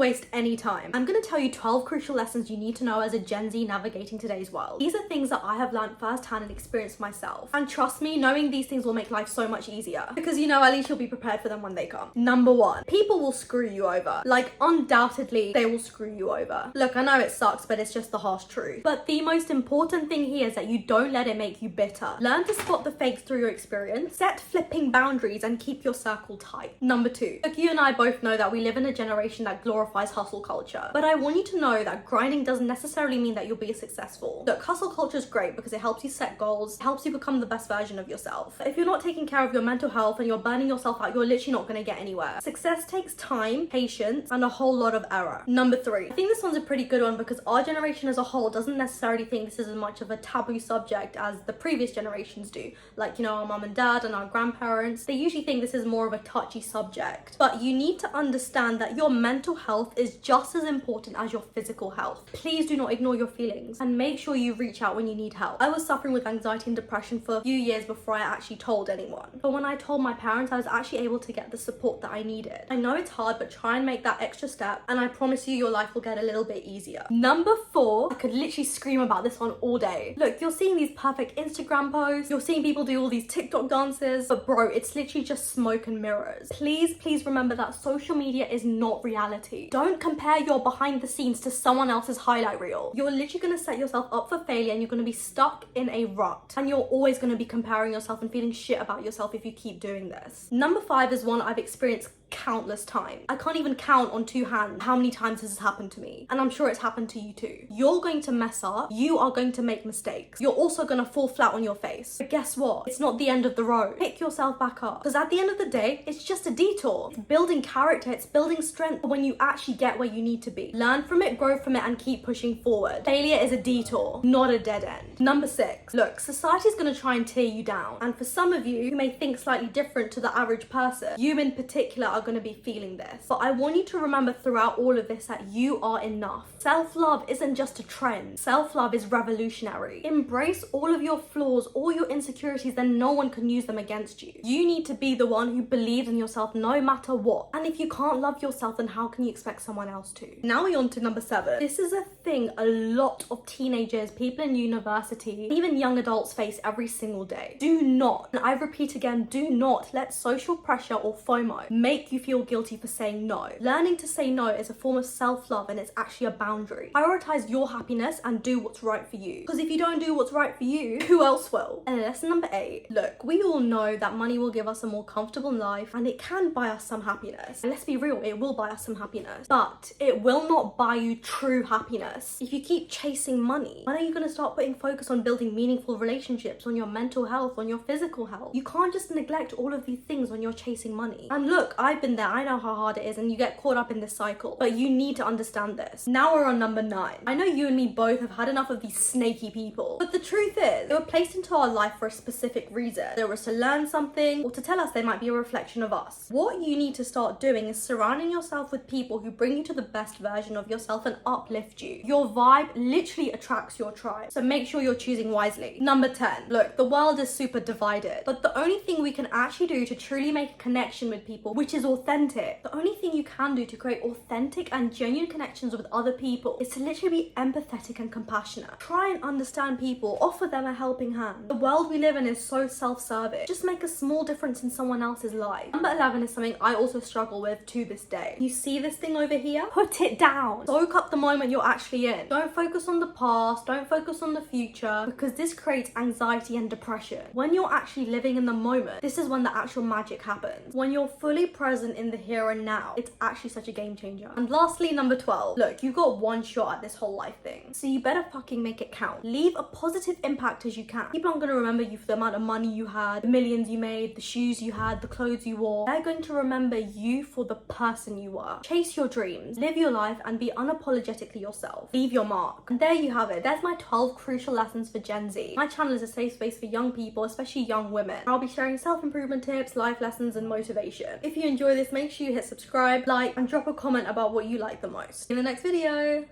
waste any time. I'm gonna tell you 12 crucial lessons you need to know as a Gen Z navigating today's world. These are things that I have learned firsthand and experienced myself. And trust me, knowing these things will make life so much easier. Because you know, at least you'll be prepared for them when they come. Number 1, people will screw you over. Like, undoubtedly, they will screw you over. Look, I know it sucks, but it's just the harsh truth. But the most important thing here is that you don't let it make you bitter. Learn to spot the fakes through your experience, set flipping boundaries, and keep your circle tight. Number 2, look, you and I both know that we live in a generation that glorifies hustle culture. But I want you to know that grinding doesn't necessarily mean that you'll be successful. Look, hustle culture is great because it helps you set goals, it helps you become the best version of yourself. But if you're not taking care of your mental health and you're burning yourself out, you're literally not going to get anywhere. Success takes time, patience, and a whole lot of error. Number 3, I think this one's a pretty good one because our generation as a whole doesn't necessarily think this is as much of a taboo subject as the previous generations do. Like, you know, our mum and dad and our grandparents, they usually think this is more of a touchy subject. But you need to understand that your mental health is just as important as your physical health. Please do not ignore your feelings and make sure you reach out when you need help. I was suffering with anxiety and depression for a few years before I actually told anyone. But when I told my parents, I was actually able to get the support that I needed. I know it's hard, but try and make that extra step and I promise you your life will get a little bit easier. Number 4, I could literally scream about this one all day. Look, you're seeing these perfect Instagram posts, you're seeing people do all these TikTok dances, but bro, it's literally just smoke and mirrors. Please remember that social media is not reality. Don't compare your behind the scenes to someone else's highlight reel. You're literally gonna set yourself up for failure and you're gonna be stuck in a rut. And you're always gonna be comparing yourself and feeling shit about yourself if you keep doing this. Number 5 is one I've experienced countless times. I can't even count on 2 hands how many times this has happened to me, and I'm sure it's happened to you too. You're going to mess up, you are going to make mistakes, you're also going to fall flat on your face, but guess what, it's not the end of the road. Pick yourself back up, because at the end of the day, it's just a detour. It's building character, it's building strength for when you actually get where you need to be. Learn from it, grow from it, and keep pushing forward. Failure is a detour, not a dead end. Number 6, look, society's going to try and tear you down, and for some of you who may think slightly different to the average person, you in particular are going to be feeling this. But I want you to remember throughout all of this that you are enough. Self-love isn't just a trend. Self-love is revolutionary. Embrace all of your flaws, all your insecurities, then no one can use them against you. You need to be the one who believes in yourself no matter what. And if you can't love yourself, then how can you expect someone else to? Now we're on to number 7. This is a thing a lot of teenagers, people in university, even young adults face every single day. Do not, and I repeat again, do not let social pressure or FOMO make you feel guilty for saying no. Learning to say no is a form of self-love and it's actually a boundary. Prioritize your happiness and do what's right for you. Because if you don't do what's right for you, who else will? And lesson number 8. Look, we all know that money will give us a more comfortable life and it can buy us some happiness. And let's be real, it will buy us some happiness. But it will not buy you true happiness. If you keep chasing money, when are you going to start putting focus on building meaningful relationships, on your mental health, on your physical health? You can't just neglect all of these things when you're chasing money. And look, I've been there. I know how hard it is and you get caught up in this cycle, but you need to understand this. Now we're on number 9. I know you and me both have had enough of these snaky people, but the truth is they were placed into our life for a specific reason. They were to learn something or to tell us they might be a reflection of us. What you need to start doing is surrounding yourself with people who bring you to the best version of yourself and uplift you. Your vibe literally attracts your tribe, so make sure you're choosing wisely. Number 10. Look, the world is super divided, but the only thing we can actually do to truly make a connection with people, which is authentic, the only thing you can do to create authentic and genuine connections with other people is to literally be empathetic and compassionate. Try and understand people, offer them a helping hand. The world we live in is so self-serving. Just make a small difference in someone else's life. Number 11 is something I also struggle with to this day. You see this thing over here? Put it down. Soak up the moment you're actually in. Don't focus on the past, don't focus on the future, because this creates anxiety and depression. When you're actually living in the moment, this is when the actual magic happens. When you're fully present in the here and now, it's actually such a game changer. And lastly, number 12. Look, you got one shot at this whole life thing, so you better fucking make it count. Leave a positive impact as you can. People aren't going to remember you for the amount of money you had, the millions you made, the shoes you had, the clothes you wore. They're going to remember you for the person you were. Chase your dreams, live your life, and be unapologetically yourself. Leave your mark. And there you have it. There's my 12 crucial lessons for Gen Z. My channel is a safe space for young people, especially young women. I'll be sharing self-improvement tips, life lessons, and motivation. If you enjoy this, make sure you hit subscribe, like, and drop a comment about what you like the most. In the next video.